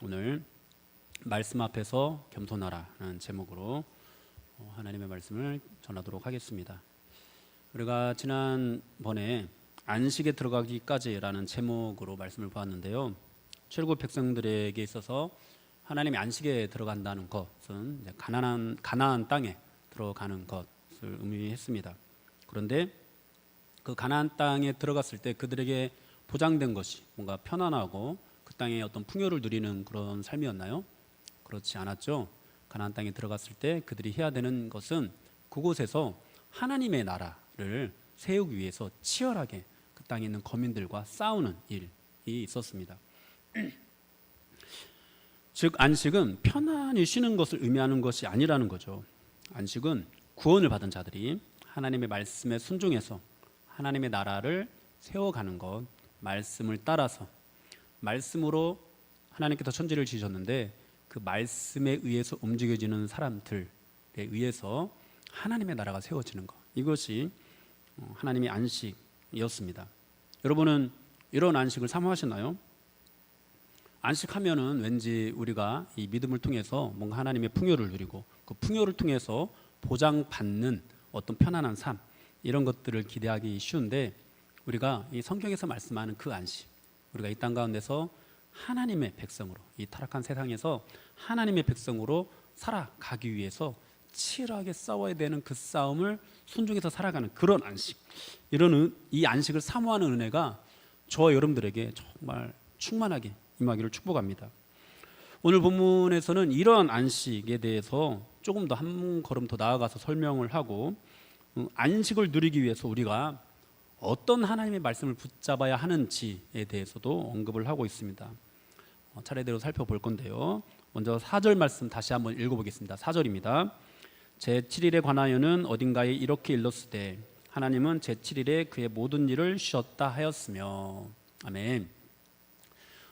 오늘 말씀 앞에서 겸손하라는 제목으로 하나님의 말씀을 전하도록 하겠습니다. 우리가 지난번에 안식에 들어가기까지라는 제목으로 말씀을 보았는데요. 출애굽 백성들에게 있어서 하나님이 안식에 들어간다는 것은 이제 가나안 땅에 들어가는 것을 의미했습니다. 그런데 그 가나안 땅에 들어갔을 때 그들에게 보장된 것이 뭔가 편안하고 그 땅의 어떤 풍요를 누리는 그런 삶이었나요? 그렇지 않았죠. 가나안 땅에 들어갔을 때 그들이 해야 되는 것은 그곳에서 하나님의 나라를 세우기 위해서 치열하게 그 땅에 있는 거민들과 싸우는 일이 있었습니다. 즉 안식은 편안히 쉬는 것을 의미하는 것이 아니라는 거죠. 안식은 구원을 받은 자들이 하나님의 말씀에 순종해서 하나님의 나라를 세워가는 것, 말씀을 따라서 말씀으로 하나님께서 천지를 지으셨는데 그 말씀에 의해서 움직여지는 사람들에 의해서 하나님의 나라가 세워지는 것, 이것이 하나님의 안식이었습니다. 여러분은 이런 안식을 사모하시나요? 안식하면은 왠지 우리가 이 믿음을 통해서 뭔가 하나님의 풍요를 누리고 그 풍요를 통해서 보장받는 어떤 편안한 삶, 이런 것들을 기대하기 쉬운데 우리가 이 성경에서 말씀하는 그 안식, 우리가 이 땅 가운데서 하나님의 백성으로, 이 타락한 세상에서 하나님의 백성으로 살아가기 위해서 치열하게 싸워야 되는 그 싸움을 순종해서 살아가는 그런 안식, 이 안식을 사모하는 은혜가 저와 여러분들에게 정말 충만하게 임하기를 축복합니다. 오늘 본문에서는 이러한 안식에 대해서 조금 더 한 걸음 더 나아가서 설명을 하고 안식을 누리기 위해서 우리가 어떤 하나님의 말씀을 붙잡아야 하는지에 대해서도 언급을 하고 있습니다. 차례대로 살펴볼 건데요. 먼저 4절 말씀 다시 한번 읽어보겠습니다. 4절입니다. 제7일에 관하여는 어딘가에 이렇게 일렀으되 하나님은 제7일에 그의 모든 일을 쉬었다 하였으며. 아멘.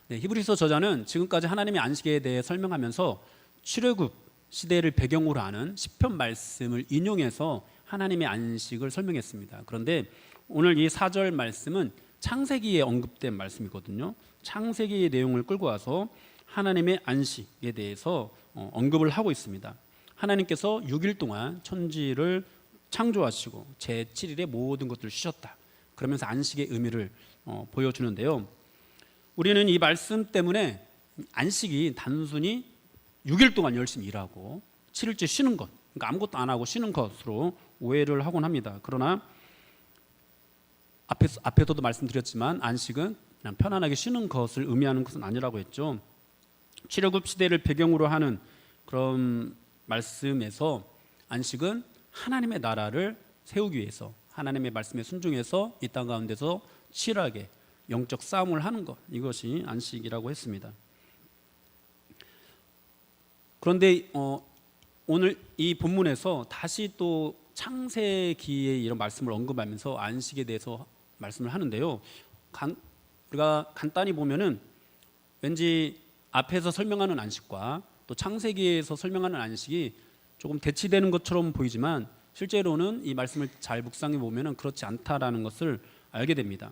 네, 히브리서 저자는 지금까지 하나님의 안식에 대해 설명하면서 출애굽 시대를 배경으로 하는 시편 말씀을 인용해서 하나님의 안식을 설명했습니다. 그런데 오늘 이 4절 말씀은 창세기에 언급된 말씀이거든요. 창세기의 내용을 끌고 와서 하나님의 안식에 대해서 언급을 하고 있습니다. 하나님께서 6일 동안 천지를 창조하시고 제7일에 모든 것들을 쉬셨다, 그러면서 안식의 의미를 보여주는데요. 우리는 이 말씀 때문에 안식이 단순히 6일 동안 열심히 일하고 7일째 쉬는 것, 그러니까 아무것도 안 하고 쉬는 것으로 오해를 하곤 합니다. 그러나 앞에서도 말씀드렸지만 안식은 그냥 편안하게 쉬는 것을 의미하는 것은 아니라고 했죠. 출애굽 시대를 배경으로 하는 그런 말씀에서 안식은 하나님의 나라를 세우기 위해서 하나님의 말씀에 순종해서 이 땅 가운데서 치열하게 영적 싸움을 하는 것, 이것이 안식이라고 했습니다. 그런데 오늘 이 본문에서 다시 또 창세기의 이런 말씀을 언급하면서 안식에 대해서 말씀을 하는데요. 우리가 간단히 보면은 왠지 앞에서 설명하는 안식과 또 창세기에서 설명하는 안식이 조금 대치되는 것처럼 보이지만 실제로는 이 말씀을 잘 묵상해 보면은 그렇지 않다라는 것을 알게 됩니다.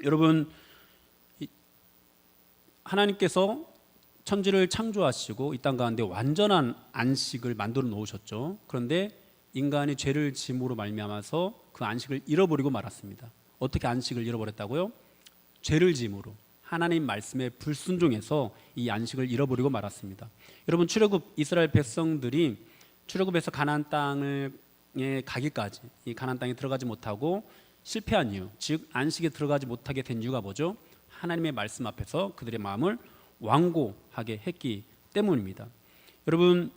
여러분, 하나님께서 천지를 창조하시고 이 땅 가운데 완전한 안식을 만들어 놓으셨죠. 그런데 인간이 죄를 지음으로 말미암아서 그 안식을 잃어버리고 말았습니다. 어떻게 안식을 잃어버렸다고요? 죄를 지음으로, 하나님 말씀에 불순종해서 이 안식을 잃어버리고 말았습니다. 여러분, 출애굽 이스라엘 백성들이 출애굽에서 가나안 땅에 가기까지 이 가나안 땅에 들어가지 못하고 실패한 이유, 즉 안식에 들어가지 못하게 된 이유가 뭐죠? 하나님의 말씀 앞에서 그들의 마음을 완고하게 했기 때문입니다. 여러분,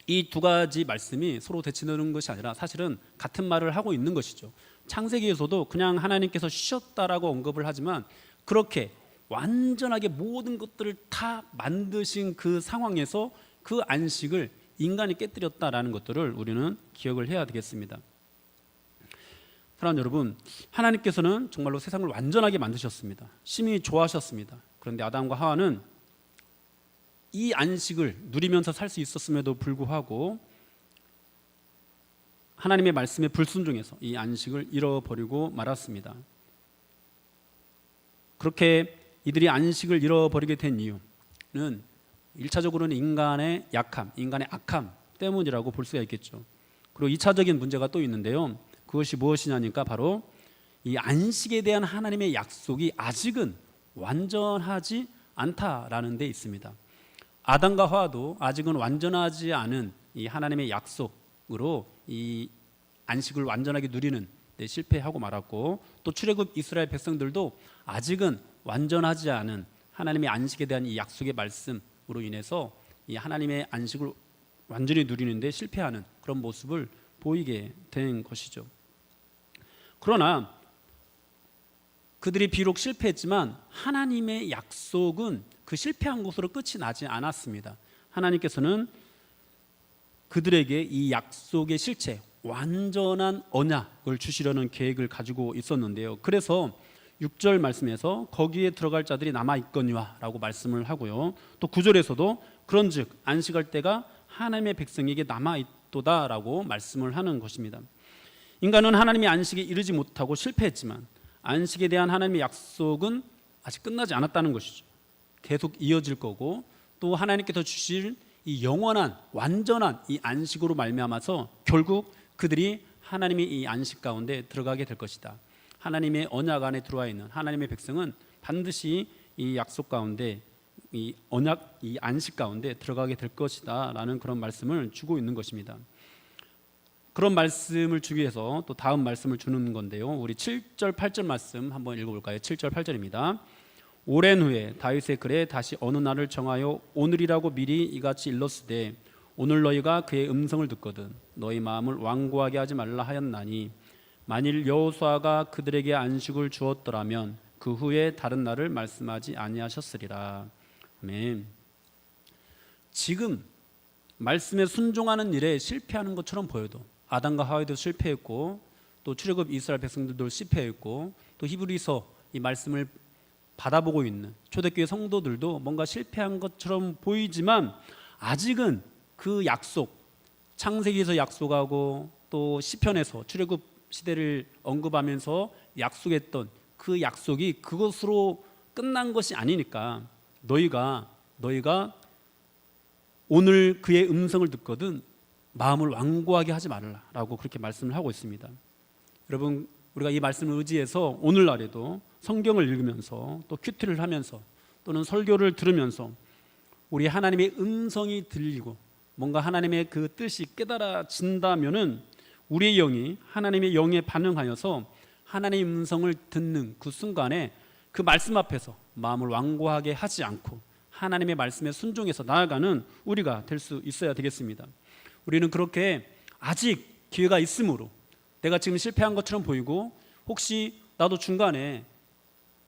이 두 가지 말씀이 서로 대치되는 것이 아니라 사실은 같은 말을 하고 있는 것이죠. 창세기에서도 그냥 하나님께서 쉬었다라고 언급을 하지만 그렇게 완전하게 모든 것들을 다 만드신 그 상황에서 그 안식을 인간이 깨뜨렸다라는 것들을 우리는 기억을 해야 되겠습니다. 사랑하는 여러분, 하나님께서는 정말로 세상을 완전하게 만드셨습니다. 심히 좋아하셨습니다. 그런데 아담과 하와는 이 안식을 누리면서 살 수 있었음에도 불구하고 하나님의 말씀에 불순종해서 이 안식을 잃어버리고 말았습니다. 그렇게 이들이 안식을 잃어버리게 된 이유, 1차적으로는 인간의 약함, 인간의 악함 때문이라고 볼 수가 있겠죠. 그리고 2차적인 문제가 또 있는데요. 그것이 무엇이냐니까 바로 이 안식에 대한 하나님의 약속이 아직은 완전하지 않다라는 데 있습니다. 아담과 하와도 아직은 완전하지 않은 이 하나님의 약속으로 이 안식을 완전하게 누리는 데 실패하고 말았고, 또 출애굽 이스라엘 백성들도 아직은 완전하지 않은 하나님의 안식에 대한 이 약속의 말씀으로 인해서 이 하나님의 안식을 완전히 누리는데 실패하는 그런 모습을 보이게 된 것이죠. 그러나 그들이 비록 실패했지만 하나님의 약속은 그 실패한 것으로 끝이 나지 않았습니다. 하나님께서는 그들에게 이 약속의 실체, 완전한 언약을 주시려는 계획을 가지고 있었는데요. 그래서 6절 말씀에서 거기에 들어갈 자들이 남아있거니와 라고 말씀을 하고요. 또 9절에서도 그런즉 안식할 때가 하나님의 백성에게 남아있도다 라고 말씀을 하는 것입니다. 인간은 하나님의 안식에 이르지 못하고 실패했지만 안식에 대한 하나님의 약속은 아직 끝나지 않았다는 것이죠. 계속 이어질 거고, 또 하나님께서 주실 이 영원한 완전한 이 안식으로 말미암아서 결국 그들이 하나님의 이 안식 가운데 들어가게 될 것이다. 하나님의 언약 안에 들어와 있는 하나님의 백성은 반드시 이 약속 가운데, 이 언약, 이 안식 가운데 들어가게 될 것이다 라는 그런 말씀을 주고 있는 것입니다. 그런 말씀을 주기 위해서 또 다음 말씀을 주는 건데요. 우리 7절 8절 말씀 한번 읽어볼까요? 7절 8절입니다. 오랜 후에 다윗의 글에 다시 어느 날을 정하여 오늘이라고 미리 이같이 일렀으되 오늘 너희가 그의 음성을 듣거든 너희 마음을 완고하게 하지 말라 하였나니 만일 여호수아가 그들에게 안식을 주었더라면 그 후에 다른 날을 말씀하지 아니하셨으리라. 아멘. 지금 말씀에 순종하는 일에 실패하는 것처럼 보여도 아담과 하와도 실패했고, 또 출애굽 이스라엘 백성들도 실패했고, 또 히브리서 이 말씀을 받아보고 있는 초대교회 성도들도 뭔가 실패한 것처럼 보이지만 아직은 그 약속, 창세기에서 약속하고 또 시편에서 출애굽 시대를 언급하면서 약속했던 그 약속이 그것으로 끝난 것이 아니니까 너희가 오늘 그의 음성을 듣거든 마음을 완고하게 하지 말라라고 그렇게 말씀을 하고 있습니다. 여러분, 우리가 이 말씀을 의지해서 오늘날에도 성경을 읽으면서 또 큐티를 하면서 또는 설교를 들으면서 우리 하나님의 음성이 들리고 뭔가 하나님의 그 뜻이 깨달아진다면은 우리의 영이 하나님의 영에 반응하여서 하나님의 음성을 듣는 그 순간에 그 말씀 앞에서 마음을 완고하게 하지 않고 하나님의 말씀에 순종해서 나아가는 우리가 될 수 있어야 되겠습니다. 우리는 그렇게 아직 기회가 있으므로 내가 지금 실패한 것처럼 보이고 혹시 나도 중간에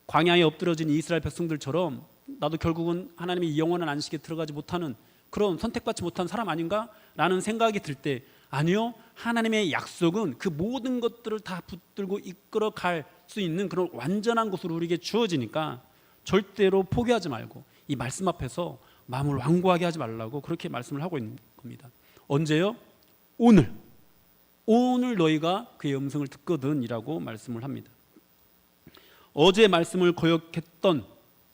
광야에 엎드러진 이스라엘 백성들처럼 나도 결국은 하나님의 영원한 안식에 들어가지 못하는 그런 선택받지 못한 사람 아닌가? 라는 생각이 들 때 아니요, 하나님의 약속은 그 모든 것들을 다 붙들고 이끌어 갈 수 있는 그런 완전한 것으로 우리에게 주어지니까 절대로 포기하지 말고 이 말씀 앞에서 마음을 완고하게 하지 말라고 그렇게 말씀을 하고 있는 겁니다. 언제요? 오늘 너희가 그의 음성을 듣거든 이라고 말씀을 합니다. 어제 말씀을 거역했던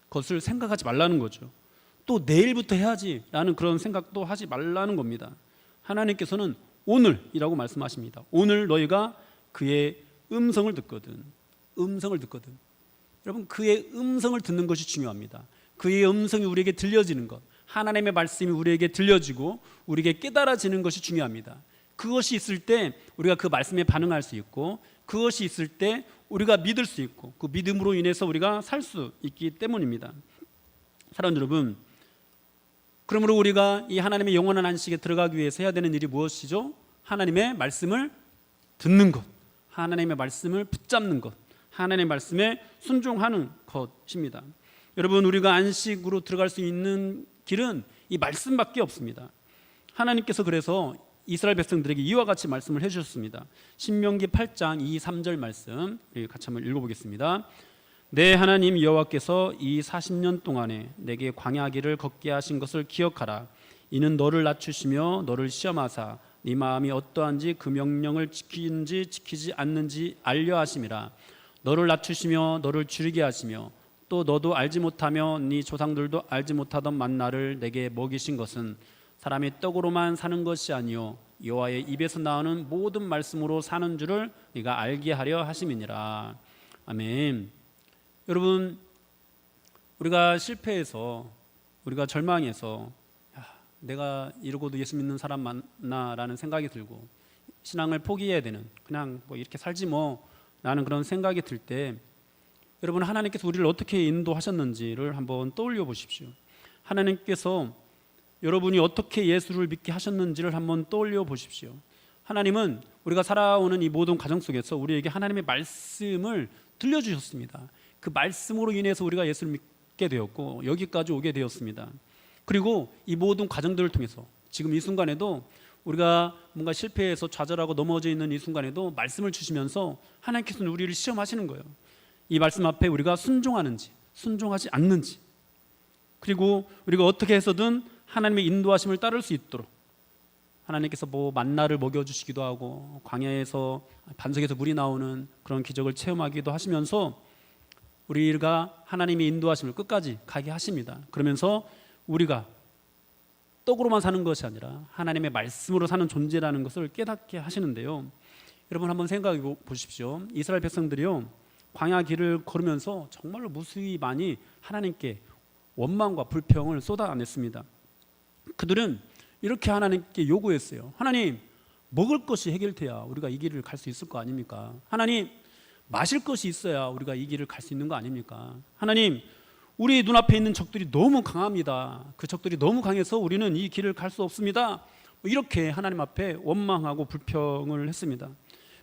것을 생각하지 말라는 거죠. 또 내일부터 해야지 라는 그런 생각도 하지 말라는 겁니다. 하나님께서는 오늘이라고 말씀하십니다. 오늘 너희가 그의 음성을 듣거든. 여러분, 그의 음성을 듣는 것이 중요합니다. 그의 음성이 우리에게 들려지는 것, 하나님의 말씀이 우리에게 들려지고 우리에게 깨달아지는 것이 중요합니다. 그것이 있을 때 우리가 그 말씀에 반응할 수 있고, 그것이 있을 때 우리가 믿을 수 있고, 그 믿음으로 인해서 우리가 살 수 있기 때문입니다. 사랑하는 여러분, 그러므로 우리가 이 하나님의 영원한 안식에 들어가기 위해서 해야 되는 일이 무엇이죠? 하나님의 말씀을 듣는 것, 하나님의 말씀을 붙잡는 것, 하나님의 말씀에 순종하는 것입니다. 여러분, 우리가 안식으로 들어갈 수 있는 길은 이 말씀밖에 없습니다. 하나님께서 그래서 이스라엘 백성들에게 이와 같이 말씀을 해주셨습니다. 신명기 8장 2, 3절 말씀 우리 같이 한번 읽어보겠습니다. 내 하나님 여호와께서 이 40년 동안에 내게 광야 길을 걷게 하신 것을 기억하라. 이는 너를 낮추시며 너를 시험하사 네 마음이 어떠한지 그 명령을 지키는지 지키지 않는지 알려 하심이라. 너를 낮추시며 너를 줄이게 하시며 또 너도 알지 못하며 네 조상들도 알지 못하던 만나를 내게 먹이신 것은 사람이 떡으로만 사는 것이 아니요 여호와의 입에서 나오는 모든 말씀으로 사는 줄을 네가 알게 하려 하심이니라. 아멘. 여러분, 우리가 실패해서, 우리가 절망해서 내가 이러고도 예수 믿는 사람 많나라는 생각이 들고 신앙을 포기해야 되는, 그냥 뭐 이렇게 살지 뭐 라는 그런 생각이 들 때, 여러분, 하나님께서 우리를 어떻게 인도하셨는지를 한번 떠올려 보십시오. 하나님께서 여러분이 어떻게 예수를 믿게 하셨는지를 한번 떠올려 보십시오. 하나님은 우리가 살아오는 이 모든 과정 속에서 우리에게 하나님의 말씀을 들려주셨습니다. 그 말씀으로 인해서 우리가 예수를 믿게 되었고 여기까지 오게 되었습니다. 그리고 이 모든 과정들을 통해서 지금 이 순간에도 우리가 뭔가 실패해서 좌절하고 넘어져 있는 이 순간에도 말씀을 주시면서 하나님께서는 우리를 시험하시는 거예요. 이 말씀 앞에 우리가 순종하는지 순종하지 않는지, 그리고 우리가 어떻게 해서든 하나님의 인도하심을 따를 수 있도록 하나님께서 뭐 만나를 먹여주시기도 하고 광야에서 반석에서 물이 나오는 그런 기적을 체험하기도 하시면서 우리가 하나님의 인도하심을 끝까지 가게 하십니다. 그러면서 우리가 떡으로만 사는 것이 아니라 하나님의 말씀으로 사는 존재라는 것을 깨닫게 하시는데요. 여러분 한번 생각해 보십시오. 이스라엘 백성들이요, 광야 길을 걸으면서 정말로 무수히 많이 하나님께 원망과 불평을 쏟아냈습니다. 그들은 이렇게 하나님께 요구했어요. 하나님, 먹을 것이 해결돼야 우리가 이 길을 갈 수 있을 거 아닙니까? 하나님, 마실 것이 있어야 우리가 이 길을 갈 수 있는 거 아닙니까? 하나님, 우리 눈앞에 있는 적들이 너무 강합니다. 그 적들이 너무 강해서 우리는 이 길을 갈 수 없습니다. 이렇게 하나님 앞에 원망하고 불평을 했습니다.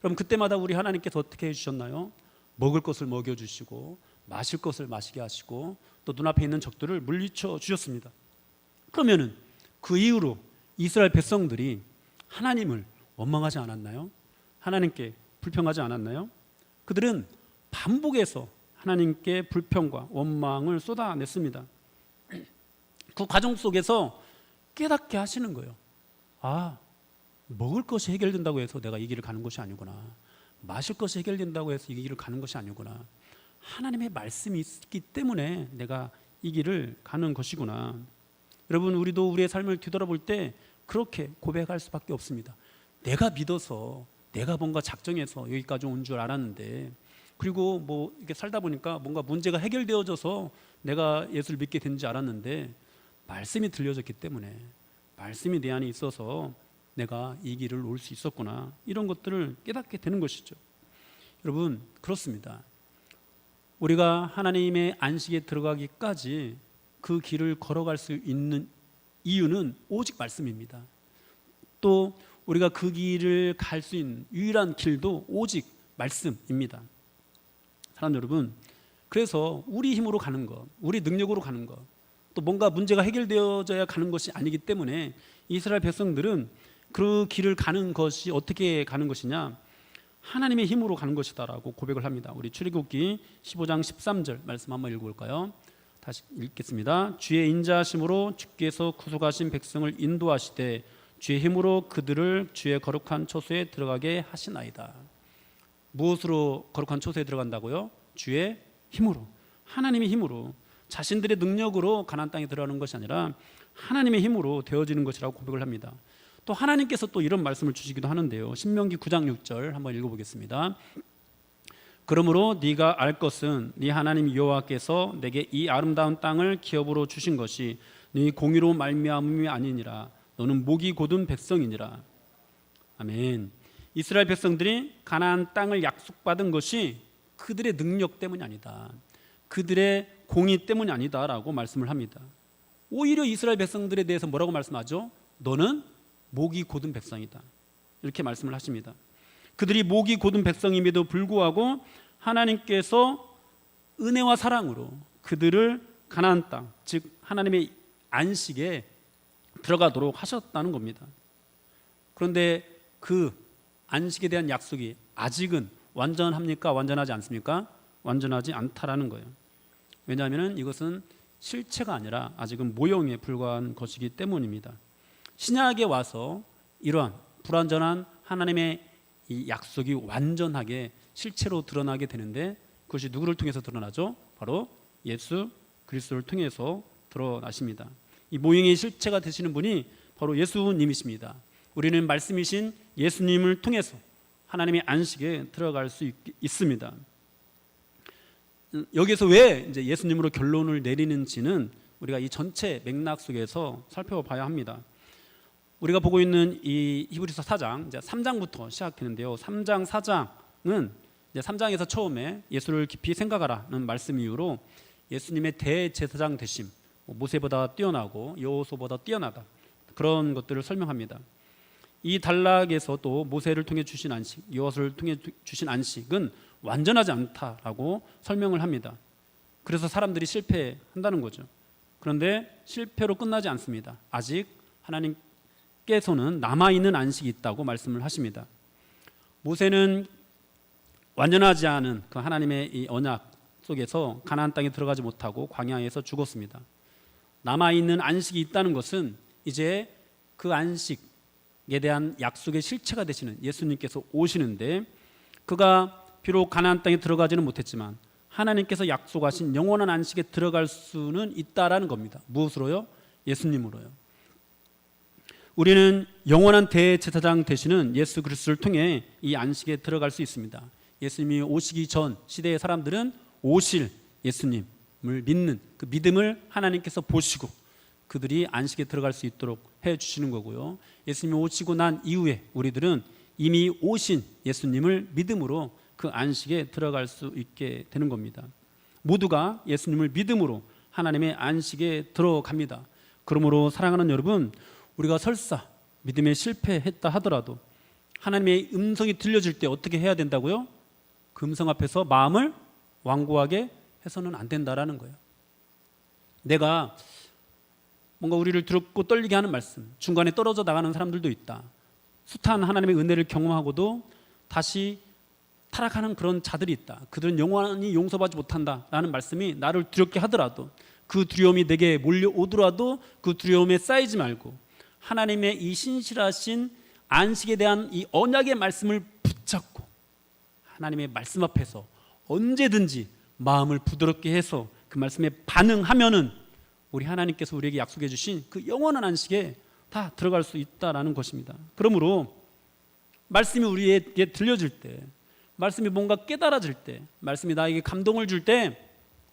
그럼 그때마다 우리 하나님께서 어떻게 해주셨나요? 먹을 것을 먹여주시고 마실 것을 마시게 하시고 또 눈앞에 있는 적들을 물리쳐 주셨습니다. 그러면은 그 이후로 이스라엘 백성들이 하나님을 원망하지 않았나요? 하나님께 불평하지 않았나요? 그들은 반복해서 하나님께 불평과 원망을 쏟아냈습니다. 그 과정 속에서 깨닫게 하시는 거예요. 아, 먹을 것이 해결된다고 해서 내가 이 길을 가는 것이 아니구나. 마실 것이 해결된다고 해서 이 길을 가는 것이 아니구나. 하나님의 말씀이 있기 때문에 내가 이 길을 가는 것이구나. 여러분, 우리도 우리의 삶을 뒤돌아볼 때 그렇게 고백할 수밖에 없습니다. 내가 믿어서, 내가 뭔가 작정해서 여기까지 온 줄 알았는데, 그리고 뭐 이렇게 살다 보니까 뭔가 문제가 해결되어져서 내가 예수를 믿게 된지 알았는데, 말씀이 들려졌기 때문에, 말씀이 내 안에 있어서 내가 이 길을 올 수 있었구나, 이런 것들을 깨닫게 되는 것이죠. 여러분, 그렇습니다. 우리가 하나님의 안식에 들어가기까지 그 길을 걸어갈 수 있는 이유는 오직 말씀입니다. 또 우리가 그 길을 갈 수 있는 유일한 길도 오직 말씀입니다. 사람 여러분, 그래서 우리 힘으로 가는 것, 우리 능력으로 가는 것, 또 뭔가 문제가 해결되어져야 가는 것이 아니기 때문에 이스라엘 백성들은 그 길을 가는 것이 어떻게 가는 것이냐, 하나님의 힘으로 가는 것이다라고 고백을 합니다. 우리 출애굽기 15장 13절 말씀 한번 읽어볼까요? 다시 읽겠습니다. 주의 인자하심으로 주께서 구속하신 백성을 인도하시되 주의 힘으로 그들을 주의 거룩한 처소에 들어가게 하시나이다. 무엇으로 거룩한 처소에 들어간다고요? 주의 힘으로, 하나님의 힘으로, 자신들의 능력으로 가나안 땅에 들어가는 것이 아니라 하나님의 힘으로 되어지는 것이라고 고백을 합니다. 또 하나님께서 또 이런 말씀을 주시기도 하는데요. 신명기 9장 6절 한번 읽어보겠습니다. 그러므로 네가 알 것은 네 하나님 여호와께서 내게 이 아름다운 땅을 기업으로 주신 것이 네 공의로 말미암음이 아니니라. 너는 목이 곧은 백성이니라. 아멘. 이스라엘 백성들이 가나안 땅을 약속받은 것이 그들의 능력 때문이 아니다, 그들의 공의 때문이 아니다라고 말씀을 합니다. 오히려 이스라엘 백성들에 대해서 뭐라고 말씀하죠? 너는 목이 곧은 백성이다, 이렇게 말씀을 하십니다. 그들이 목이 곧은 백성임에도 불구하고 하나님께서 은혜와 사랑으로 그들을 가나안 땅, 즉 하나님의 안식에 들어가도록 하셨다는 겁니다. 그런데 그 안식에 대한 약속이 아직은 완전합니까? 완전하지 않습니까? 완전하지 않다라는 거예요. 왜냐하면 이것은 실체가 아니라 아직은 모형에 불과한 것이기 때문입니다. 신약에 와서 이러한 불완전한 하나님의 이 약속이 완전하게 실체로 드러나게 되는데, 그것이 누구를 통해서 드러나죠? 바로 예수 그리스도를 통해서 드러나십니다. 이 모형의 실체가 되시는 분이 바로 예수님이십니다. 우리는 말씀이신 예수님을 통해서 하나님의 안식에 들어갈 수 있습니다. 여기서 왜 이제 예수님으로 결론을 내리는지는 우리가 이 전체 맥락 속에서 살펴봐야 합니다. 우리가 보고 있는 이 히브리서 4장, 이제 3장부터 시작했는데요. 3장, 4장은 이제 3장에서 처음에 예수를 깊이 생각하라는 말씀 이후로 예수님의 대제사장 되심, 모세보다 뛰어나고 여호수아보다 뛰어나다, 그런 것들을 설명합니다. 이 단락에서 또 모세를 통해 주신 안식, 여호수아를 통해 주신 안식은 완전하지 않다라고 설명을 합니다. 그래서 사람들이 실패한다는 거죠. 그런데 실패로 끝나지 않습니다. 아직 하나님께서는 남아있는 안식이 있다고 말씀을 하십니다. 모세는 완전하지 않은 그 하나님의 이 언약 속에서 가나안 땅에 들어가지 못하고 광야에서 죽었습니다. 남아있는 안식이 있다는 것은 이제 그 안식에 대한 약속의 실체가 되시는 예수님께서 오시는데, 그가 비록 가나안 땅에 들어가지는 못했지만 하나님께서 약속하신 영원한 안식에 들어갈 수는 있다라는 겁니다. 무엇으로요? 예수님으로요. 우리는 영원한 대제사장 되시는 예수 그리스도를 통해 이 안식에 들어갈 수 있습니다. 예수님이 오시기 전 시대의 사람들은 오실 예수님을 믿는 그 믿음을 하나님께서 보시고 그들이 안식에 들어갈 수 있도록 해주시는 거고요. 예수님이 오시고 난 이후에 우리들은 이미 오신 예수님을 믿음으로 그 안식에 들어갈 수 있게 되는 겁니다. 모두가 예수님을 믿음으로 하나님의 안식에 들어갑니다. 그러므로 사랑하는 여러분, 우리가 설사 믿음에 실패했다 하더라도 하나님의 음성이 들려질 때 어떻게 해야 된다고요? 그 음성 앞에서 마음을 완고하게 해서는 안 된다라는 거예요. 내가 뭔가 우리를 두렵고 떨리게 하는 말씀, 중간에 떨어져 나가는 사람들도 있다. 숱한 하나님의 은혜를 경험하고도 다시 타락하는 그런 자들이 있다. 그들은 영원히 용서받지 못한다라는 말씀이 나를 두렵게 하더라도, 그 두려움이 내게 몰려오더라도 그 두려움에 쌓이지 말고 하나님의 이 신실하신 안식에 대한 이 언약의 말씀을 붙잡고 하나님의 말씀 앞에서 언제든지 마음을 부드럽게 해서 그 말씀에 반응하면은 우리 하나님께서 우리에게 약속해 주신 그 영원한 안식에 다 들어갈 수 있다라는 것입니다. 그러므로 말씀이 우리에게 들려질 때, 말씀이 뭔가 깨달아질 때, 말씀이 나에게 감동을 줄 때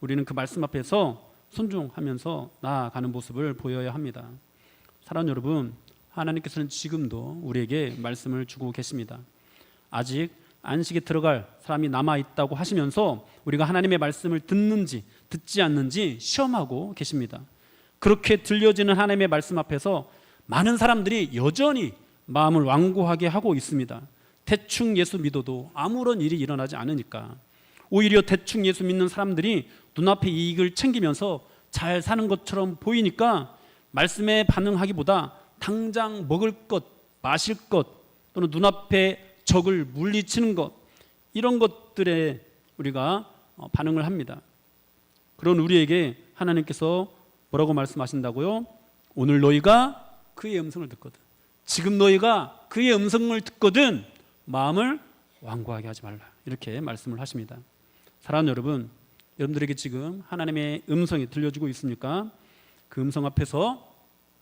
우리는 그 말씀 앞에서 순종하면서 나아가는 모습을 보여야 합니다. 사랑하는 여러분, 하나님께서는 지금도 우리에게 말씀을 주고 계십니다. 아직 안식에 들어갈 사람이 남아있다고 하시면서 우리가 하나님의 말씀을 듣는지 듣지 않는지 시험하고 계십니다. 그렇게 들려지는 하나님의 말씀 앞에서 많은 사람들이 여전히 마음을 완고하게 하고 있습니다. 대충 예수 믿어도 아무런 일이 일어나지 않으니까. 오히려 대충 예수 믿는 사람들이 눈앞의 이익을 챙기면서 잘 사는 것처럼 보이니까 말씀에 반응하기보다 당장 먹을 것, 마실 것, 또는 눈앞에 적을 물리치는 것, 이런 것들에 우리가 반응을 합니다. 그런 우리에게 하나님께서 뭐라고 말씀하신다고요? 오늘 너희가 그의 음성을 듣거든, 지금 너희가 그의 음성을 듣거든 마음을 완고하게 하지 말라, 이렇게 말씀을 하십니다. 사랑하는 여러분, 여러분들에게 지금 하나님의 음성이 들려주고 있습니까? 그 음성 앞에서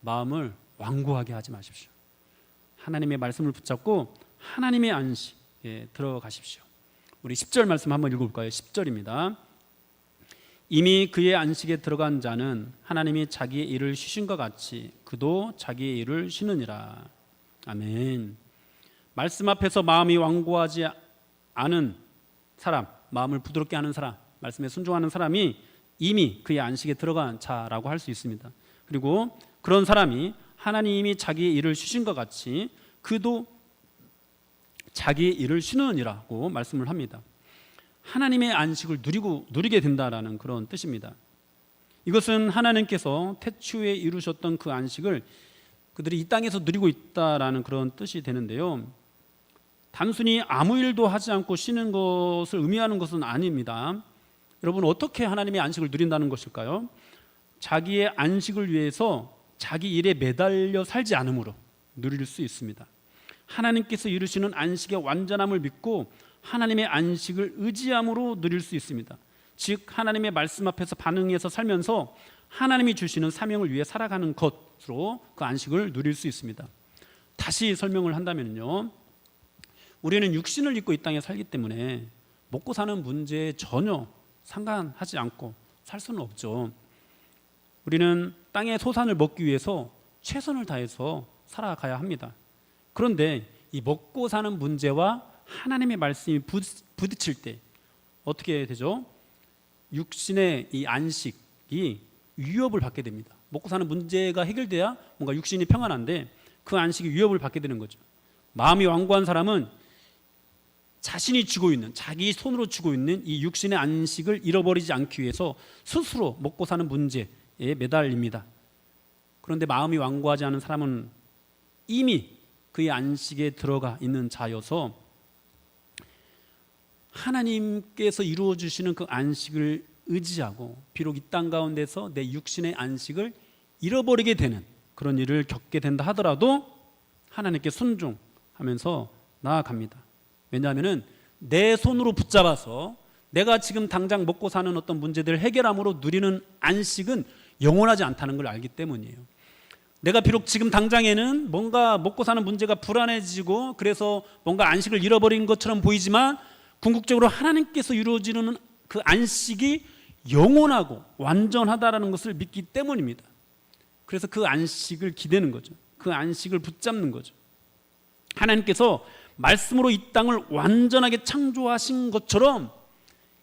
마음을 완고하게 하지 마십시오. 하나님의 말씀을 붙잡고 하나님의 안식에 들어가십시오. 우리 10절 말씀 한번 읽어볼까요? 10절입니다. 이미 그의 안식에 들어간 자는 하나님이 자기의 일을 쉬신 것 같이 그도 자기의 일을 쉬느니라. 아멘. 말씀 앞에서 마음이 완고하지 않은 사람, 마음을 부드럽게 하는 사람, 말씀에 순종하는 사람이 이미 그의 안식에 들어간 자라고 할 수 있습니다. 그리고 그런 사람이 하나님이 자기의 일을 쉬신 것 같이 그도 자기의 일을 쉬느니라고 말씀을 합니다. 하나님의 안식을 누리게 된다라는 그런 뜻입니다. 이것은 하나님께서 태초에 이루셨던 그 안식을 그들이 이 땅에서 누리고 있다라는 그런 뜻이 되는데요. 단순히 아무 일도 하지 않고 쉬는 것을 의미하는 것은 아닙니다. 여러분, 어떻게 하나님의 안식을 누린다는 것일까요? 자기의 안식을 위해서 자기 일에 매달려 살지 않음으로 누릴 수 있습니다. 하나님께서 이루시는 안식의 완전함을 믿고 하나님의 안식을 의지함으로 누릴 수 있습니다. 즉 하나님의 말씀 앞에서 반응해서 살면서 하나님이 주시는 사명을 위해 살아가는 것으로 그 안식을 누릴 수 있습니다. 다시 설명을 한다면요, 우리는 육신을 입고 이 땅에 살기 때문에 먹고 사는 문제에 전혀 상관하지 않고 살 수는 없죠. 우리는 땅의 소산을 먹기 위해서 최선을 다해서 살아가야 합니다. 그런데 이 먹고 사는 문제와 하나님의 말씀이 부딪힐 때 어떻게 되죠? 육신의 이 안식이 위협을 받게 됩니다. 먹고 사는 문제가 해결돼야 뭔가 육신이 평안한데 그 안식이 위협을 받게 되는 거죠. 마음이 완고한 사람은 자신이 쥐고 있는, 자기 손으로 쥐고 있는 이 육신의 안식을 잃어버리지 않기 위해서 스스로 먹고 사는 문제에 매달립니다. 그런데 마음이 완고하지 않은 사람은 이미 그의 안식에 들어가 있는 자여서 하나님께서 이루어 주시는 그 안식을 의지하고 비록 이 땅 가운데서 내 육신의 안식을 잃어버리게 되는 그런 일을 겪게 된다 하더라도 하나님께 순종하면서 나아갑니다. 왜냐하면 내 손으로 붙잡아서 내가 지금 당장 먹고 사는 어떤 문제들을 해결함으로 누리는 안식은 영원하지 않다는 걸 알기 때문이에요. 내가 비록 지금 당장에는 뭔가 먹고 사는 문제가 불안해지고 그래서 뭔가 안식을 잃어버린 것처럼 보이지만 궁극적으로 하나님께서 이루어지는 그 안식이 영원하고 완전하다라는 것을 믿기 때문입니다. 그래서 그 안식을 기대는 거죠. 그 안식을 붙잡는 거죠. 하나님께서 말씀으로 이 땅을 완전하게 창조하신 것처럼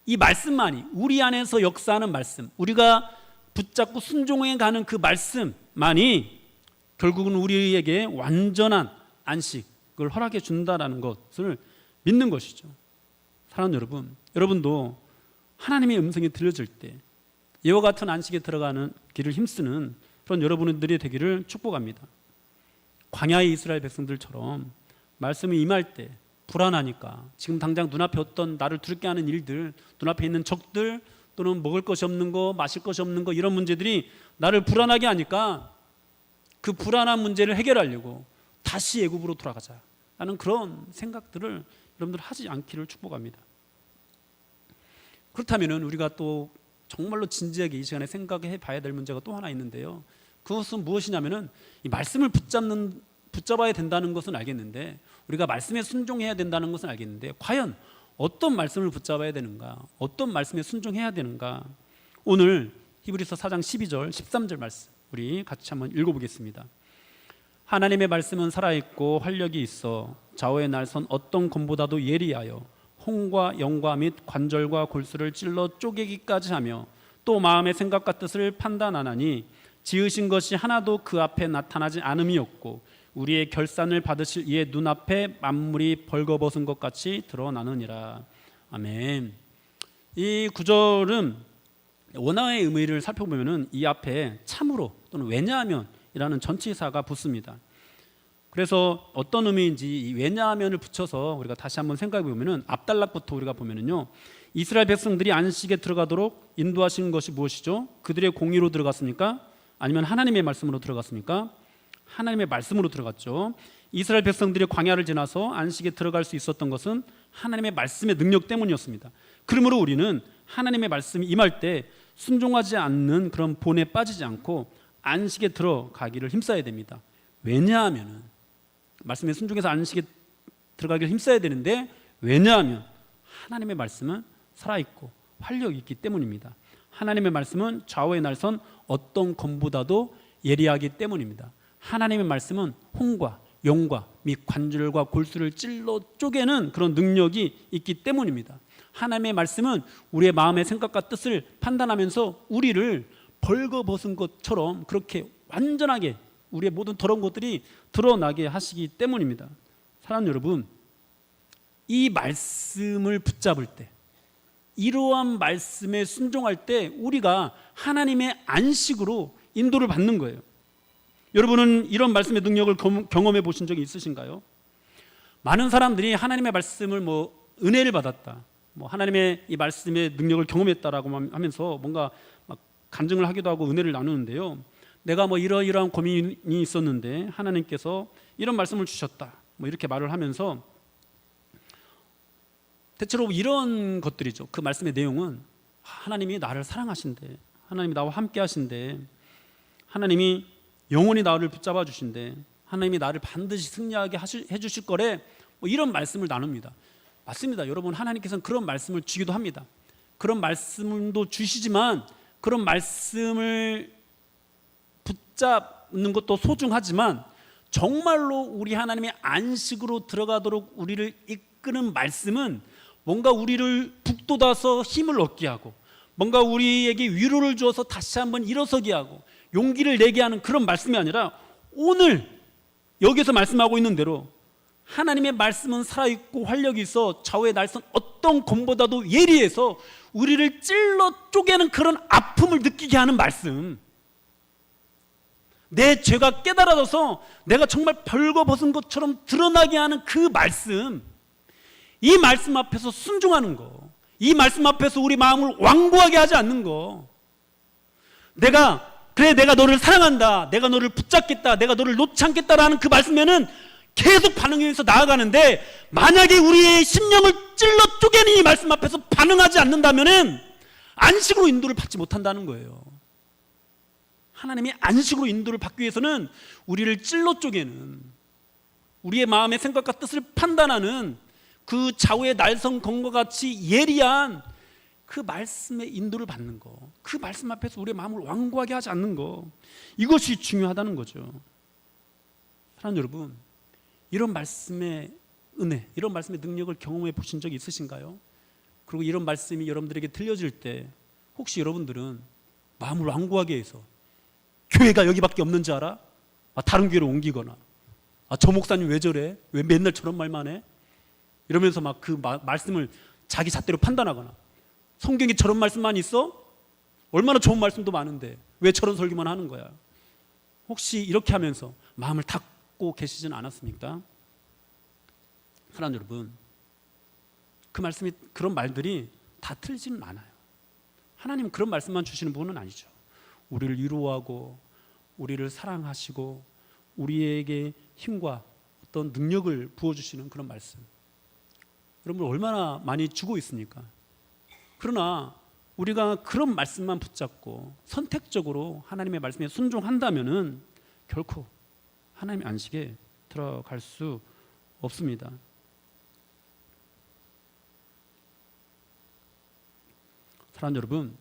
이 말씀만이, 우리 안에서 역사하는 말씀, 우리가 붙잡고 순종해 가는 그 말씀만이 결국은 우리에게 완전한 안식을 허락해 준다라는 것을 믿는 것이죠. 사랑하는 여러분, 여러분도 하나님의 음성이 들려질 때 이와 같은 안식에 들어가는 길을 힘쓰는 그런 여러분들이 되기를 축복합니다. 광야의 이스라엘 백성들처럼 말씀이 임할 때 불안하니까 지금 당장 눈앞에 어떤 나를 두렵게 하는 일들, 눈앞에 있는 적들 또는 먹을 것이 없는 거, 마실 것이 없는 거, 이런 문제들이 나를 불안하게 하니까 그 불안한 문제를 해결하려고 다시 애굽으로 돌아가자 하는 그런 생각들을 여러분들 하지 않기를 축복합니다. 그렇다면 우리가 또 정말로 진지하게 이 시간에 생각해 봐야 될 문제가 또 하나 있는데요, 그것은 무엇이냐면은 이 말씀을 붙잡아야 된다는 것은 알겠는데, 우리가 말씀에 순종해야 된다는 것은 알겠는데, 과연 어떤 말씀을 붙잡아야 되는가, 어떤 말씀에 순종해야 되는가. 오늘 히브리서 4장 12절 13절 말씀 우리 같이 한번 읽어보겠습니다. 하나님의 말씀은 살아있고 활력이 있어 좌우의 날선 어떤 검보다도 예리하여 홍과 영과 및 관절과 골수를 찔러 쪼개기까지 하며 또 마음의 생각과 뜻을 판단하나니 지으신 것이 하나도 그 앞에 나타나지 않음이 없고 우리의 결산을 받으실 이의 눈앞에 만물이 벌거벗은 것 같이 드러나느니라. 아멘. 이 구절은 원어의 의미를 살펴보면 이 앞에 참으로 또는 왜냐하면이라는 전치사가 붙습니다. 그래서 어떤 의미인지 이 왜냐하면을 붙여서 우리가 다시 한번 생각해 보면은 앞단락부터 우리가 보면은요, 이스라엘 백성들이 안식에 들어가도록 인도하신 것이 무엇이죠? 그들의 공의로 들어갔습니까? 아니면 하나님의 말씀으로 들어갔습니까? 하나님의 말씀으로 들어갔죠. 이스라엘 백성들이 광야를 지나서 안식에 들어갈 수 있었던 것은 하나님의 말씀의 능력 때문이었습니다. 그러므로 우리는 하나님의 말씀이 임할 때 순종하지 않는 그런 본에 빠지지 않고 안식에 들어가기를 힘써야 됩니다. 왜냐하면 말씀에 순종해서 안식에 들어가기를 힘써야 되는데, 왜냐하면 하나님의 말씀은 살아있고 활력이 있기 때문입니다. 하나님의 말씀은 좌우의 날선 어떤 검보다도 예리하기 때문입니다. 하나님의 말씀은 홍과 영과 및 관절과 골수를 찔러 쪼개는 그런 능력이 있기 때문입니다. 하나님의 말씀은 우리의 마음의 생각과 뜻을 판단하면서 우리를 벌거벗은 것처럼 그렇게 완전하게 우리의 모든 더러운 것들이 드러나게 하시기 때문입니다. 사랑하는 여러분, 이 말씀을 붙잡을 때, 이러한 말씀에 순종할 때 우리가 하나님의 안식으로 인도를 받는 거예요. 여러분은 이런 말씀의 능력을 경험해 보신 적이 있으신가요? 많은 사람들이 하나님의 말씀을 은혜를 받았다, 하나님의 이 말씀의 능력을 경험했다라고 하면서 뭔가 막 간증을 하기도 하고 은혜를 나누는데요, 내가 이러이러한 고민이 있었는데 하나님께서 이런 말씀을 주셨다, 이렇게 말을 하면서 대체로 이런 것들이죠. 그 말씀의 내용은 하나님이 나를 사랑하신대, 하나님이 나와 함께 하신대, 하나님이 영원히 나를 붙잡아 주신대, 하나님이 나를 반드시 승리하게 해주실 거래, 뭐 이런 말씀을 나눕니다. 맞습니다. 여러분, 하나님께서는 그런 말씀을 주기도 합니다. 그런 말씀도 주시지만 그런 말씀을 붙잡는 것도 소중하지만 정말로 우리 하나님의 안식으로 들어가도록 우리를 이끄는 말씀은 뭔가 우리를 북돋아서 힘을 얻게 하고, 뭔가 우리에게 위로를 주어서 다시 한번 일어서게 하고 용기를 내게 하는 그런 말씀이 아니라, 오늘 여기서 말씀하고 있는 대로 하나님의 말씀은 살아있고 활력이 있어 좌우의 날선 어떤 검보다도 예리해서 우리를 찔러 쪼개는 그런 아픔을 느끼게 하는 말씀, 내 죄가 깨달아져서 내가 정말 벌거벗은 것처럼 드러나게 하는 그 말씀, 이 말씀 앞에서 순종하는 거, 이 말씀 앞에서 우리 마음을 완고하게 하지 않는 거, 내가 너를 사랑한다, 내가 너를 붙잡겠다, 내가 너를 놓지 않겠다라는 그 말씀에는 계속 반응해서 나아가는데, 만약에 우리의 심령을 찔러 쪼개는 이 말씀 앞에서 반응하지 않는다면 안식으로 인도를 받지 못한다는 거예요. 하나님이 안식으로 인도를 받기 위해서는 우리를 찔러 쪼개는, 우리의 마음의 생각과 뜻을 판단하는 그 좌우의 날성검과 같이 예리한 그 말씀의 인도를 받는 거, 그 말씀 앞에서 우리의 마음을 완고하게 하지 않는 거, 이것이 중요하다는 거죠. 사랑하는 여러분, 이런 말씀의 은혜, 이런 말씀의 능력을 경험해 보신 적이 있으신가요? 그리고 이런 말씀이 여러분들에게 들려질 때 혹시 여러분들은 마음을 완고하게 해서 교회가 여기밖에 없는 줄 알아? 다른 교회로 옮기거나, 저 목사님 왜 저래? 왜 맨날 저런 말만 해? 이러면서 막 그 말씀을 자기 잣대로 판단하거나, 성경에 저런 말씀만 있어? 얼마나 좋은 말씀도 많은데 왜 저런 설교만 하는 거야? 혹시 이렇게 하면서 마음을 닫고 계시지는 않았습니까? 사랑하는 여러분, 그 말씀이, 그런 말들이 다 틀리지는 않아요. 하나님은 그런 말씀만 주시는 분은 아니죠. 우리를 위로하고 우리를 사랑하시고 우리에게 힘과 어떤 능력을 부어주시는 그런 말씀, 여러분 얼마나 많이 주고 있습니까? 그러나 우리가 그런 말씀만 붙잡고 선택적으로 하나님의 말씀에 순종한다면은 결코 하나님의 안식에 들어갈 수 없습니다. 사랑하는 여러분,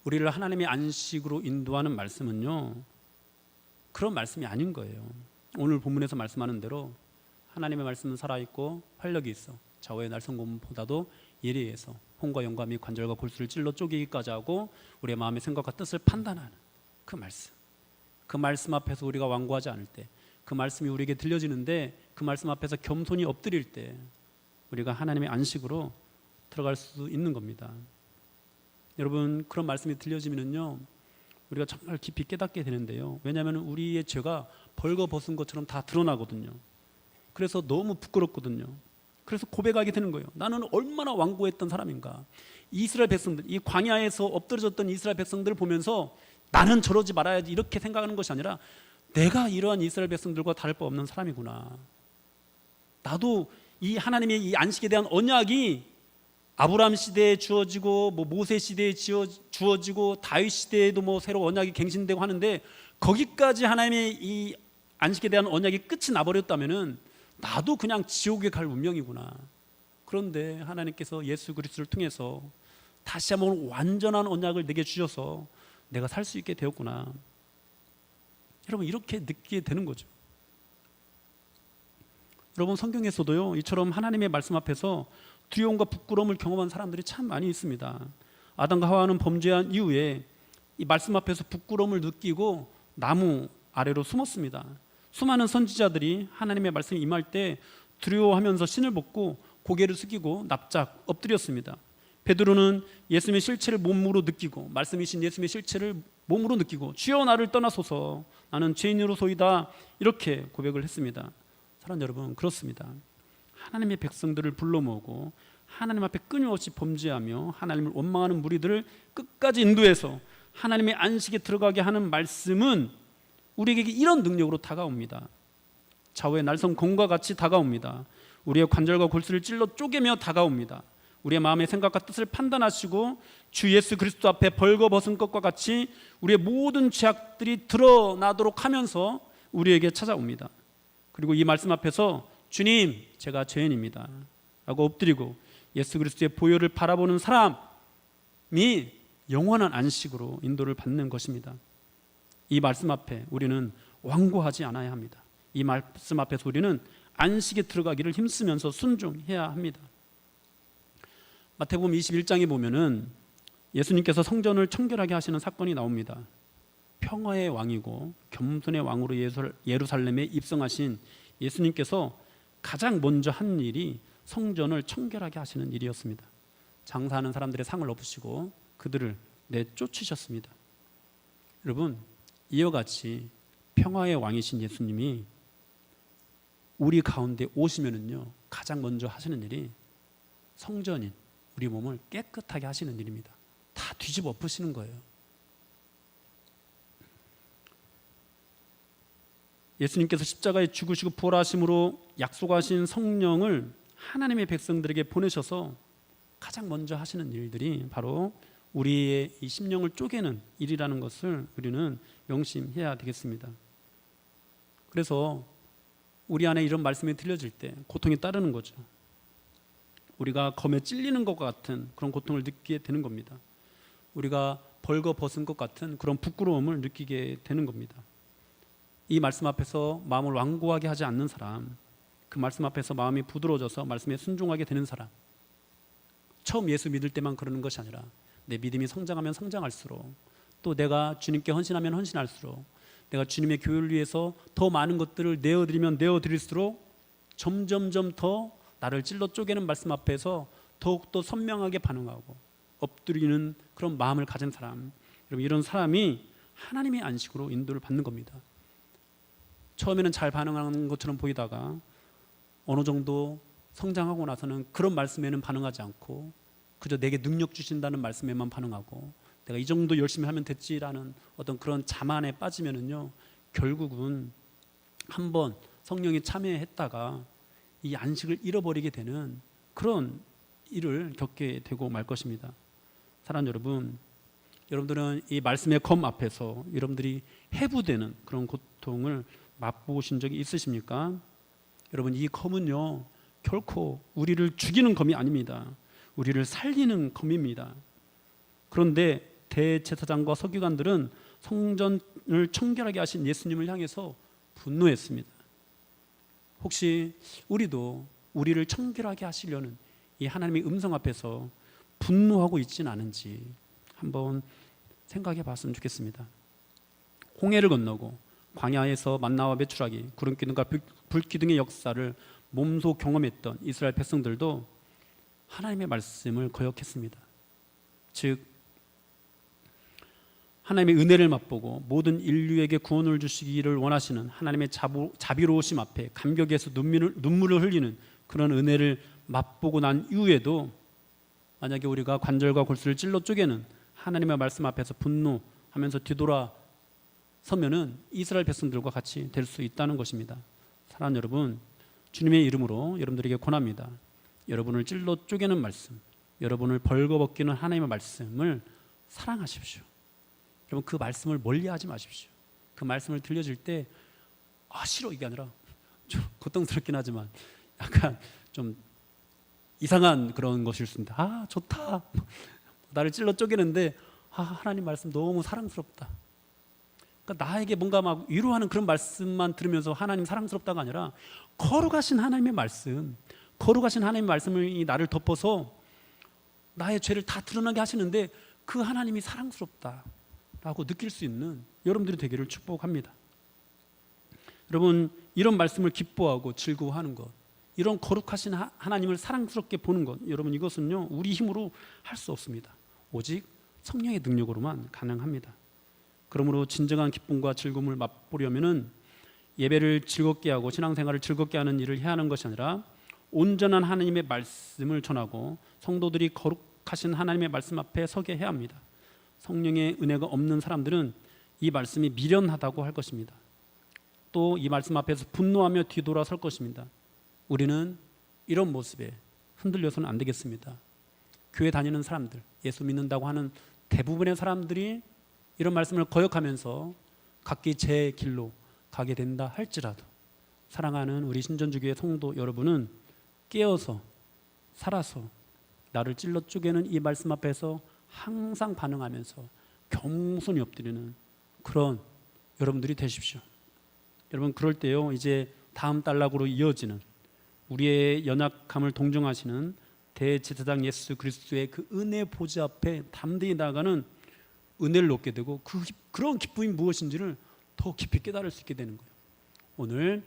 우리를 하나님의 안식으로 인도하는 말씀은요, 그런 말씀이 아닌 거예요. 오늘 본문에서 말씀하는 대로 하나님의 말씀은 살아있고 활력이 있어 좌우의 날성검보다도 예리해서 혼과 영과 및 관절과 골수를 찔러 쪼개기까지 하고 우리의 마음의 생각과 뜻을 판단하는 그 말씀, 그 말씀 앞에서 우리가 완고하지 않을 때, 그 말씀이 우리에게 들려지는데 그 말씀 앞에서 겸손히 엎드릴 때 우리가 하나님의 안식으로 들어갈 수 있는 겁니다. 여러분, 그런 말씀이 들려지면요 우리가 정말 깊이 깨닫게 되는데요, 왜냐하면 우리의 죄가 벌거벗은 것처럼 다 드러나거든요. 그래서 너무 부끄럽거든요. 그래서 고백하게 되는 거예요. 나는 얼마나 완고했던 사람인가. 이스라엘 백성들, 이 광야에서 엎드려졌던 이스라엘 백성들을 보면서 나는 저러지 말아야지 이렇게 생각하는 것이 아니라, 내가 이러한 이스라엘 백성들과 다를 바 없는 사람이구나. 나도 이 하나님의 이 안식에 대한 언약이 아브라함 시대에 주어지고 모세 시대에 주어지고 다윗 시대에도 새로 언약이 갱신되고 하는데, 거기까지 하나님의 이 안식에 대한 언약이 끝이 나버렸다면은 나도 그냥 지옥에 갈 운명이구나. 그런데 하나님께서 예수 그리스도를 통해서 다시 한번 완전한 언약을 내게 주셔서 내가 살 수 있게 되었구나. 여러분, 이렇게 느끼게 되는 거죠. 여러분, 성경에서도요 이처럼 하나님의 말씀 앞에서 두려움과 부끄러움을 경험한 사람들이 참 많이 있습니다. 아담과 하와는 범죄한 이후에 이 말씀 앞에서 부끄러움을 느끼고 나무 아래로 숨었습니다. 수많은 선지자들이 하나님의 말씀이 임할 때 두려워하면서 신을 벗고 고개를 숙이고 납작 엎드렸습니다. 베드로는 예수님의 실체를 몸으로 느끼고, 말씀이신 예수님의 실체를 몸으로 느끼고, 주여 나를 떠나소서 나는 죄인으로소이다, 이렇게 고백을 했습니다. 사랑하는 여러분, 그렇습니다. 하나님의 백성들을 불러 모으고 하나님 앞에 끊임없이 범죄하며 하나님을 원망하는 무리들을 끝까지 인도해서 하나님의 안식에 들어가게 하는 말씀은 우리에게 이런 능력으로 다가옵니다. 좌우의 날성검과 같이 다가옵니다. 우리의 관절과 골수를 찔러 쪼개며 다가옵니다. 우리의 마음의 생각과 뜻을 판단하시고 주 예수 그리스도 앞에 벌거벗은 것과 같이 우리의 모든 죄악들이 드러나도록 하면서 우리에게 찾아옵니다. 그리고 이 말씀 앞에서 주님, 제가 죄인입니다 라고 엎드리고 예수 그리스도의 보혈을 바라보는 사람이 영원한 안식으로 인도를 받는 것입니다. 이 말씀 앞에 우리는 완고하지 않아야 합니다. 이 말씀 앞에서 우리는 안식에 들어가기를 힘쓰면서 순종해야 합니다. 마태복음 21장에 보면은 예수님께서 성전을 청결하게 하시는 사건이 나옵니다. 평화의 왕이고 겸손의 왕으로 예루살렘에 입성하신 예수님께서 가장 먼저 한 일이 성전을 청결하게 하시는 일이었습니다. 장사하는 사람들의 상을 엎으시고 그들을 내쫓으셨습니다. 여러분, 이와 같이 평화의 왕이신 예수님이 우리 가운데 오시면은요, 가장 먼저 하시는 일이 성전인 우리 몸을 깨끗하게 하시는 일입니다. 다 뒤집어 엎으시는 거예요. 예수님께서 십자가에 죽으시고 부활하심으로 약속하신 성령을 하나님의 백성들에게 보내셔서 가장 먼저 하시는 일들이 바로 우리의 이 심령을 쪼개는 일이라는 것을 우리는 명심해야 되겠습니다. 그래서 우리 안에 이런 말씀이 들려질 때 고통이 따르는 거죠. 우리가 검에 찔리는 것 같은 그런 고통을 느끼게 되는 겁니다. 우리가 벌거벗은 것 같은 그런 부끄러움을 느끼게 되는 겁니다. 이 말씀 앞에서 마음을 완고하게 하지 않는 사람, 그 말씀 앞에서 마음이 부드러워져서 말씀에 순종하게 되는 사람, 처음 예수 믿을 때만 그러는 것이 아니라 내 믿음이 성장하면 성장할수록, 또 내가 주님께 헌신하면 헌신할수록, 내가 주님의 교회를 위해서 더 많은 것들을 내어드리면 내어드릴수록 점점점 더 나를 찔러 쪼개는 말씀 앞에서 더욱더 선명하게 반응하고 엎드리는 그런 마음을 가진 사람, 여러분, 이런 사람이 하나님의 안식으로 인도를 받는 겁니다. 처음에는 잘 반응하는 것처럼 보이다가 어느 정도 성장하고 나서는 그런 말씀에는 반응하지 않고 그저 내게 능력 주신다는 말씀에만 반응하고 내가 이 정도 열심히 하면 됐지라는 어떤 그런 자만에 빠지면은요, 결국은 한번 성령이 참여했다가 이 안식을 잃어버리게 되는 그런 일을 겪게 되고 말 것입니다. 사랑하는 여러분, 여러분들은 이 말씀의 검 앞에서 여러분들이 해부되는 그런 고통을 맛보신 적이 있으십니까? 여러분, 이 검은요, 결코 우리를 죽이는 검이 아닙니다. 우리를 살리는 검입니다. 그런데 대제사장과 서기관들은 성전을 청결하게 하신 예수님을 향해서 분노했습니다. 혹시 우리도 우리를 청결하게 하시려는 이 하나님의 음성 앞에서 분노하고 있지는 않은지 한번 생각해 봤으면 좋겠습니다. 홍해를 건너고 광야에서 만나와 메추라기, 구름기둥과 불기둥의 역사를 몸소 경험했던 이스라엘 백성들도 하나님의 말씀을 거역했습니다. 즉, 하나님의 은혜를 맛보고 모든 인류에게 구원을 주시기를 원하시는 하나님의 자비로우심 앞에 감격에서 눈물을 흘리는 그런 은혜를 맛보고 난 이후에도 만약에 우리가 관절과 골수를 찔러 쪼개는 하나님의 말씀 앞에서 분노하면서 뒤돌아 서면은 이스라엘 백성들과 같이 될 수 있다는 것입니다. 사랑하는 여러분, 주님의 이름으로 여러분들에게 권합니다. 여러분을 찔러 쪼개는 말씀, 여러분을 벌거벗기는 하나님의 말씀을 사랑하십시오. 여러분, 그 말씀을 멀리하지 마십시오. 그 말씀을 들려줄 때 싫어, 이게 아니라 좀 고통스럽긴 하지만 약간 좀 이상한 그런 것일 수 있습니다. 좋다, 나를 찔러 쪼개는데 하나님 말씀 너무 사랑스럽다. 그러니까 나에게 뭔가 막 위로하는 그런 말씀만 들으면서 하나님 사랑스럽다가 아니라 거룩하신 하나님의 말씀, 거룩하신 하나님의 말씀이 나를 덮어서 나의 죄를 다 드러나게 하시는데 그 하나님이 사랑스럽다라고 느낄 수 있는 여러분들이 되기를 축복합니다. 여러분, 이런 말씀을 기뻐하고 즐거워하는 것, 이런 거룩하신 하나님을 사랑스럽게 보는 것, 여러분, 이것은요, 우리 힘으로 할 수 없습니다. 오직 성령의 능력으로만 가능합니다. 그러므로 진정한 기쁨과 즐거움을 맛보려면은 예배를 즐겁게 하고 신앙생활을 즐겁게 하는 일을 해야 하는 것이 아니라 온전한 하나님의 말씀을 전하고 성도들이 거룩하신 하나님의 말씀 앞에 서게 해야 합니다. 성령의 은혜가 없는 사람들은 이 말씀이 미련하다고 할 것입니다. 또 이 말씀 앞에서 분노하며 뒤돌아설 것입니다. 우리는 이런 모습에 흔들려서는 안 되겠습니다. 교회 다니는 사람들, 예수 믿는다고 하는 대부분의 사람들이 이런 말씀을 거역하면서 각기 제 길로 가게 된다 할지라도 사랑하는 우리 신전주교회 성도 여러분은 깨어서 살아서 나를 찔러 쪼개는 이 말씀 앞에서 항상 반응하면서 겸손히 엎드리는 그런 여러분들이 되십시오. 여러분, 그럴 때요, 이제 다음 단락으로 이어지는 우리의 연약함을 동정하시는 대제사장 예수 그리스도의 그 은혜 보좌 앞에 담대히 나아가는 은혜를 얻게 되고 그런 기쁨이 무엇인지를 더 깊이 깨달을 수 있게 되는 거예요. 오늘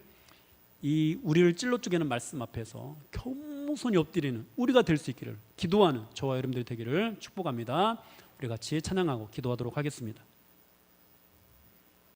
이 우리를 찔러 쪼개는 말씀 앞에서 겸손히 엎드리는 우리가 될 수 있기를 기도하는 저와 여러분들이 되기를 축복합니다. 우리 같이 찬양하고 기도하도록 하겠습니다.